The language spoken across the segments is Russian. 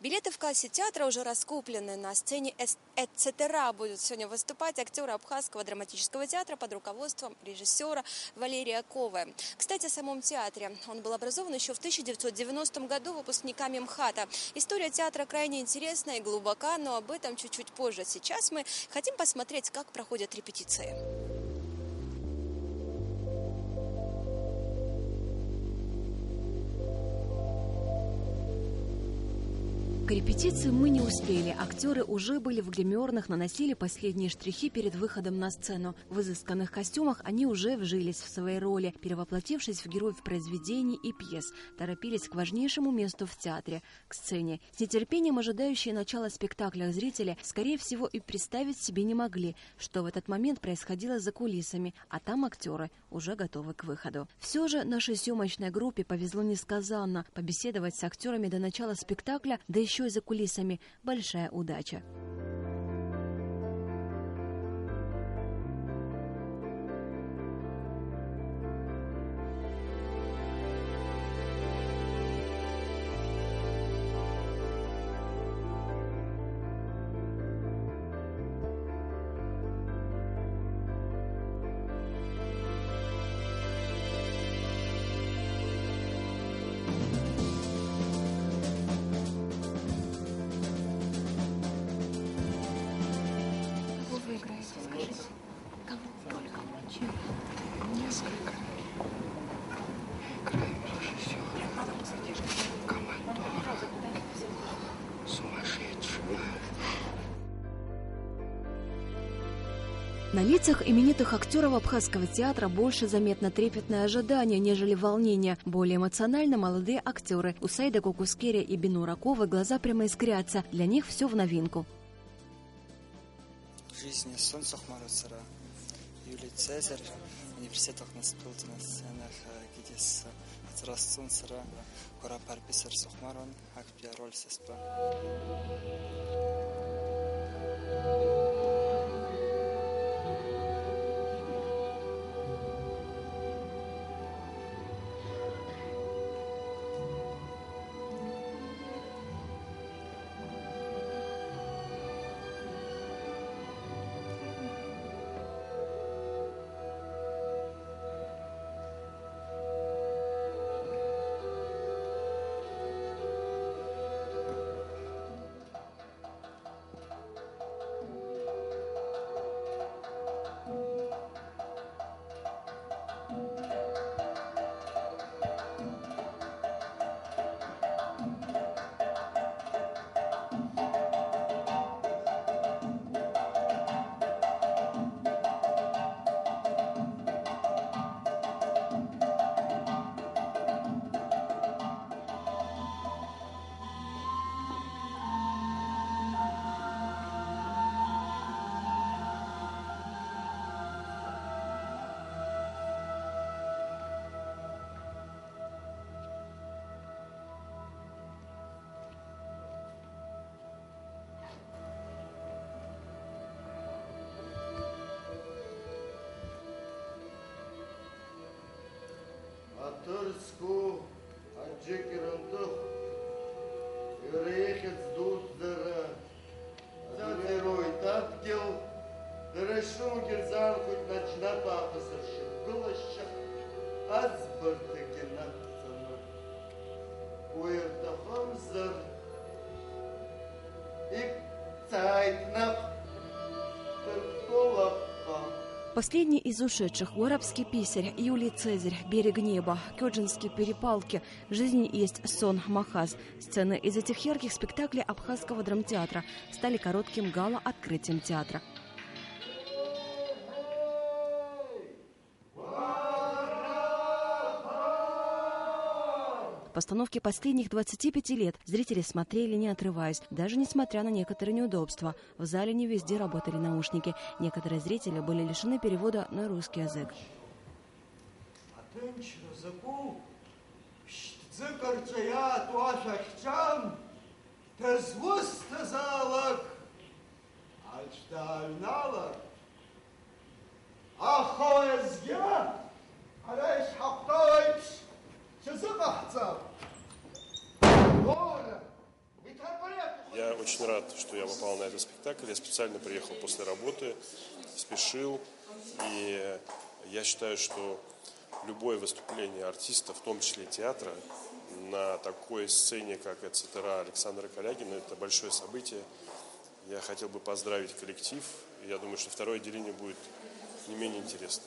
Билеты в кассе театра уже раскуплены. На сцене «Эцетера» будут сегодня выступать актеры Абхазского драматического театра под руководством режиссера Валерия Ковы. Кстати, о самом театре. Он был образован еще в 1990 году выпускниками МХАТа. История театра крайне интересна и глубока, но об этом чуть-чуть позже. Сейчас мы хотим посмотреть, как проходят репетиции. К репетиции мы не успели. Актеры уже были в гримерных, наносили последние штрихи перед выходом на сцену. В изысканных костюмах они уже вжились в свои роли, перевоплотившись в героев произведений и пьес, торопились к важнейшему месту в театре – к сцене. С нетерпением ожидающие начала спектакля зрители, скорее всего, и представить себе не могли, что в этот момент происходило за кулисами, а там актеры уже готовы к выходу. Все же нашей съемочной группе повезло несказанно побеседовать с актерами до начала спектакля, да еще и за кулисами. Большая удача. Несколько. Играем режиссера, командора, сумасшедшего. На лицах именитых актеров Абхазского театра больше заметно трепетное ожидание, нежели волнение. Более эмоционально молодые актеры. У Саида Кукускеря и Бинура Ковы глаза прямо искрятся. Для них все в новинку. В жизни сон Сухмарусара, Юлий Цезарь, университетах наступил на сценах, где с Растун Сара, Кора Парписар Сухмарон, Акпия роль сеспа. Атырску, аджекерандых, юрехец дуздара, замерой тапкел, дырашу герзан хоть ночна папа совершил, гулаща, азбартаки нацана, уэртахамзар, и цайтнах, тыртолапа. Последний из ушедших – арабский писарь, Юлий Цезарь, «Берег неба», Кёджинские перепалки, «В жизни есть сон», Махаз. Сцены из этих ярких спектаклей Абхазского драмтеатра стали коротким гала-открытием театра. Постановки последних 25 лет зрители смотрели не отрываясь, даже несмотря на некоторые неудобства. В зале не везде работали наушники. Некоторые зрители были лишены перевода на русский язык. Ora, mi trappare Я очень рад, что я попал на этот спектакль. Я специально приехал после работы, спешил. И я считаю, что любое выступление артиста, в том числе театра, на такой сцене, как «Эцетера» Александра Калягина, это большое событие. Я хотел бы поздравить коллектив. Я думаю, что второе отделение будет не менее интересным.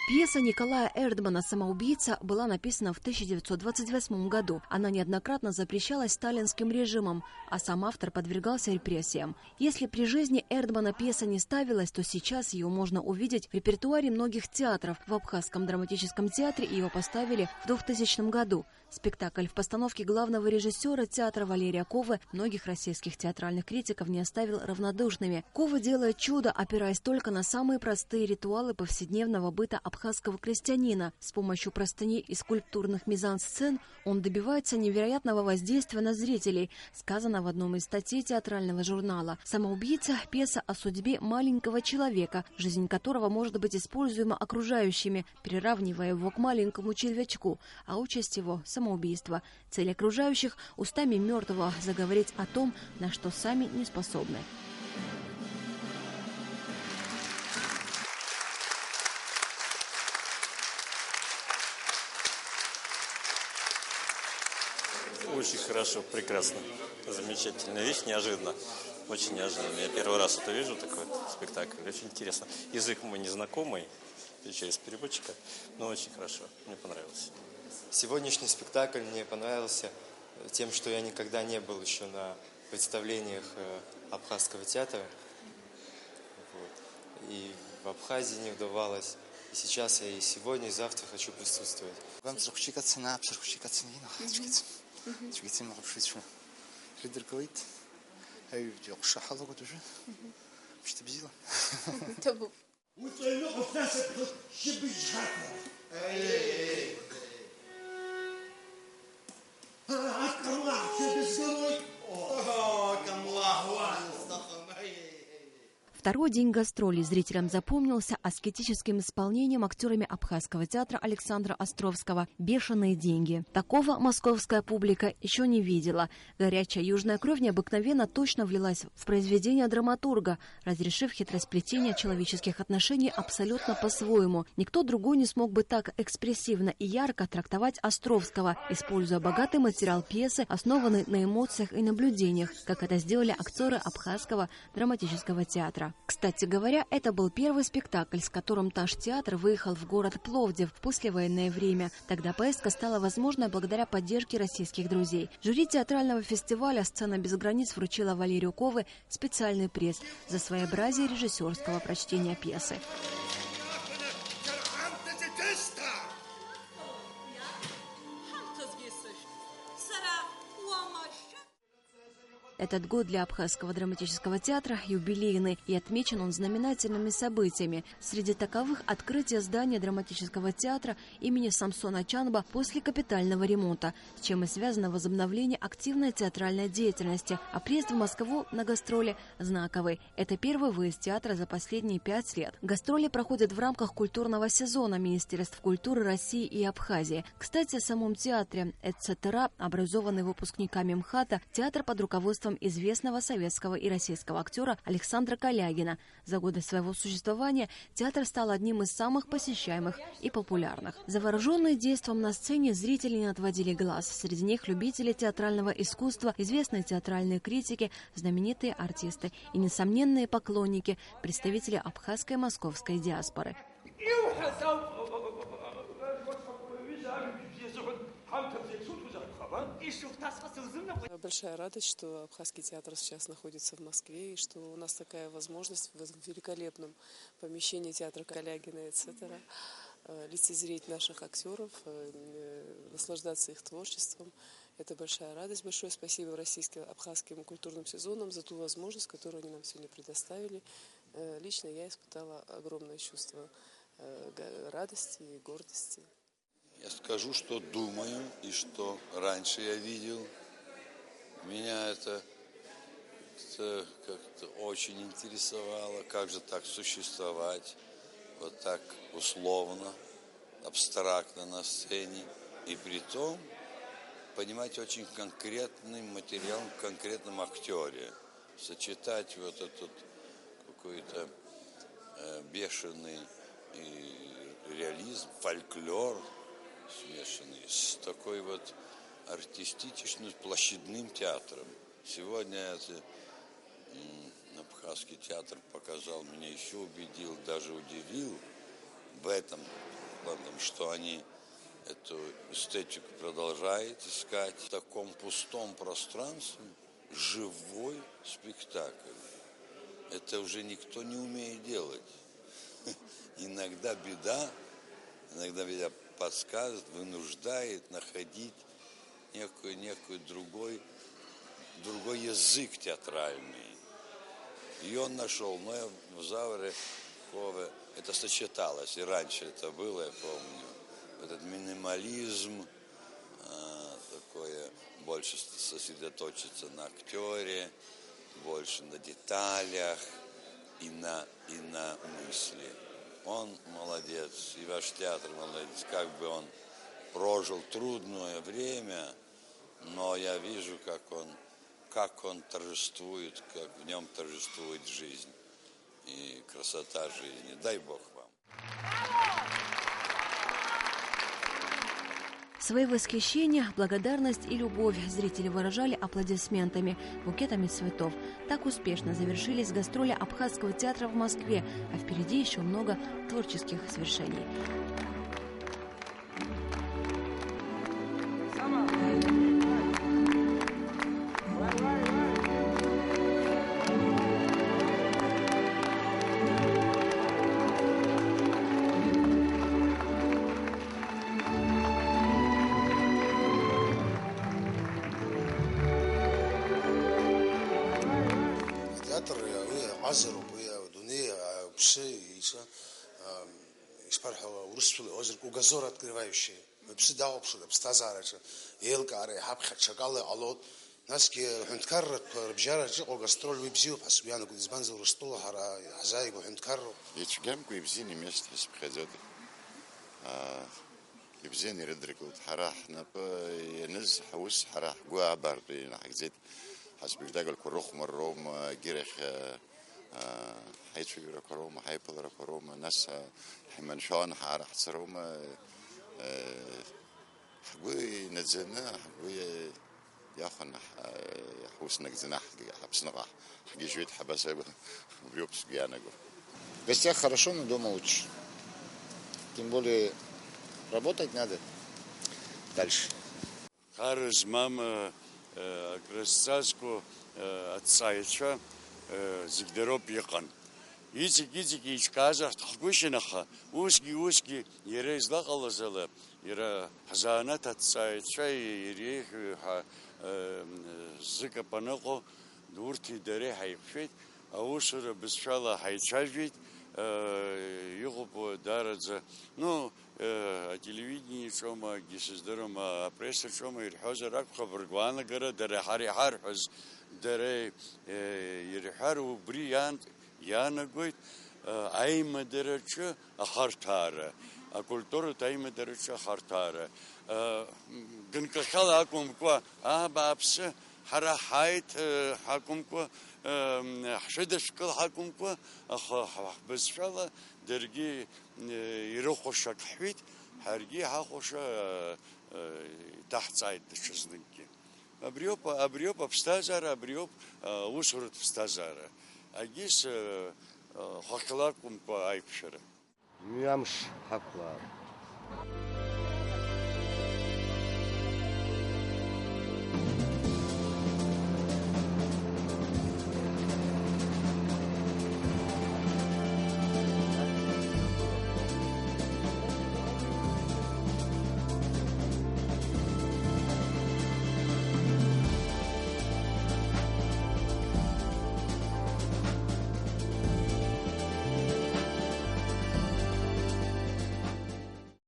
Пьеса Николая Эрдмана «Самоубийца» была написана в 1928 году. Она неоднократно запрещалась сталинским режимом, а сам автор подвергался репрессиям. Если при жизни Эрдмана пьеса не ставилась, то сейчас ее можно увидеть в репертуаре многих театров. В Абхазском драматическом театре ее поставили в 2000 году. Спектакль в постановке главного режиссера театра Валерия Ковы многих российских театральных критиков не оставил равнодушными. Кова делает чудо, опираясь только на самые простые ритуалы повседневного быта абхазского крестьянина. С помощью простыней и скульптурных мизансцен он добивается невероятного воздействия на зрителей, сказано в одном из статей театрального журнала. «Самоубийца» – пьеса о судьбе маленького человека, жизнь которого может быть используема окружающими, приравнивая его к маленькому червячку, а участь его – самоубийство. Цель окружающих – устами мертвого заговорить о том, на что сами не способны. Очень хорошо, прекрасно. Замечательная вещь, неожиданно. Очень неожиданно. Я первый раз это вижу, такой спектакль. Очень интересно. Язык мой незнакомый, через переводчика, но очень хорошо. Мне понравилось. Сегодняшний спектакль мне понравился тем, что я никогда не был еще на представлениях Абхазского театра. Вот. И в Абхазии не удавалось. И сейчас я и сегодня, и завтра хочу присутствовать. Второй день гастролей зрителям запомнился аскетическим исполнением актерами Абхазского театра Александра Островского «Бешеные деньги». Такого московская публика еще не видела. Горячая южная кровь необыкновенно точно влилась в произведение драматурга, разрешив хитросплетение человеческих отношений абсолютно по-своему. Никто другой не смог бы так экспрессивно и ярко трактовать Островского, используя богатый материал пьесы, основанный на эмоциях и наблюдениях, как это сделали актеры Абхазского драматического театра. Кстати говоря, это был первый спектакль, с которым Таш-театр выехал в город Пловдив в послевоенное время. Тогда поездка стала возможной благодаря поддержке российских друзей. Жюри театрального фестиваля «Сцена без границ» вручила Валерию Ковы специальный приз за своеобразие режиссерского прочтения пьесы. Этот год для Абхазского драматического театра юбилейный, и отмечен он знаменательными событиями. Среди таковых открытие здания драматического театра имени Самсона Чанба после капитального ремонта, с чем и связано возобновление активной театральной деятельности. А приезд в Москву на гастроли знаковый. Это первый выезд театра за последние 5 лет. Гастроли проходят в рамках культурного сезона Министерств культуры России и Абхазии. Кстати, в самом театре «Эцетера», образованный выпускниками МХАТа, театр под руководством известного советского и российского актера Александра Калягина. За годы своего существования театр стал одним из самых посещаемых и популярных. Завороженные действом на сцене зрители не отводили глаз. Среди них любители театрального искусства, известные театральные критики, знаменитые артисты и несомненные поклонники, представители абхазской и московской диаспоры. Большая радость, что Абхазский театр сейчас находится в Москве, и что у нас такая возможность в этом великолепном помещении театра Калягина, «Эцетера», лицезреть наших актеров, наслаждаться их творчеством. Это большая радость. Большое спасибо российским абхазским культурным сезонам за ту возможность, которую они нам сегодня предоставили. Лично я испытала огромное чувство радости и гордости. Я скажу, что думаю и что раньше я видел. Меня это как-то очень интересовало, как же так существовать, вот так условно, абстрактно на сцене, и при том понимать очень конкретный материал в конкретном актере, сочетать вот этот какой-то бешеный реализм, фольклор смешанный с такой вот артистичным площадным театром. Сегодня это Абхазский театр показал, меня еще убедил, даже удивил в этом, что они эту эстетику продолжают искать. В таком пустом пространстве живой спектакль. Это уже никто не умеет делать. Иногда беда подсказывает, вынуждает находить некий другой язык театральный. И он нашел, но в Завре это сочеталось, и раньше это было, я помню. Этот минимализм, такое, больше сосредоточиться на актере, больше на деталях и на мысли. Он молодец, и ваш театр молодец, как бы он прожил трудное время, но я вижу, как он торжествует, как в нем торжествует жизнь и красота жизни. Дай Бог вам. Свои восхищения, благодарность и любовь зрители выражали аплодисментами, букетами цветов. Так успешно завершились гастроли Абхазского театра в Москве, а впереди еще много творческих свершений. Угазор открывающий. Псы даопшил, пстазарача. Елкаре, хапхат, шагалы, алот. Наски хунткаррат, бжараджи, огастроль вибзиу, пасуяну, кудизбанзу, рустула, хара, хазайгу, хунткарру. Ечгамку ибзини мест хисбхазад. Ибзини редрикут, харах, напа, яныз, хаус, харах, гуабар, нахакзит. Хасбигдагаль, курух, марром, гирех, حيث يركروما حيبل ركروما ناس حمنشان حارح سروما حقوي نزلنا حقوي ياخن حوسنا جزنا حبسنا حقي جويت حبسه بريوبس جانا го. В гостях хорошо, но дома лучше. Тем более работать надо дальше. Харизмам красавско отцайча زگدروب یکان. ایچ کازه تخگوش نخا. اوسکی یه ازلاق الله زله. یه هزانه تتصاید شای یه زک پناقو دورتی داره حیفید. اوسر بسیار حیچاجید. یخوب دارد. نو تلویزیونی شما گیسدرم پرسر شما یرحوزه رک خبرگوانه گره داره حر حز. داره یرحر و بریان یانگوید ایم درچه خارتاره کلتور تایم درچه خارتاره گنکخال حکم کو بابس هر حایت حکم کو حشدش کل حکم کو بسیار درگی یروخوش کحوید هرگی حخوش تحت ساید دشزنکی أبريوب أبستازر أبريوب وصرت أبستازر أجيس حقلاكم بأي بشرة. يمش حقلاك.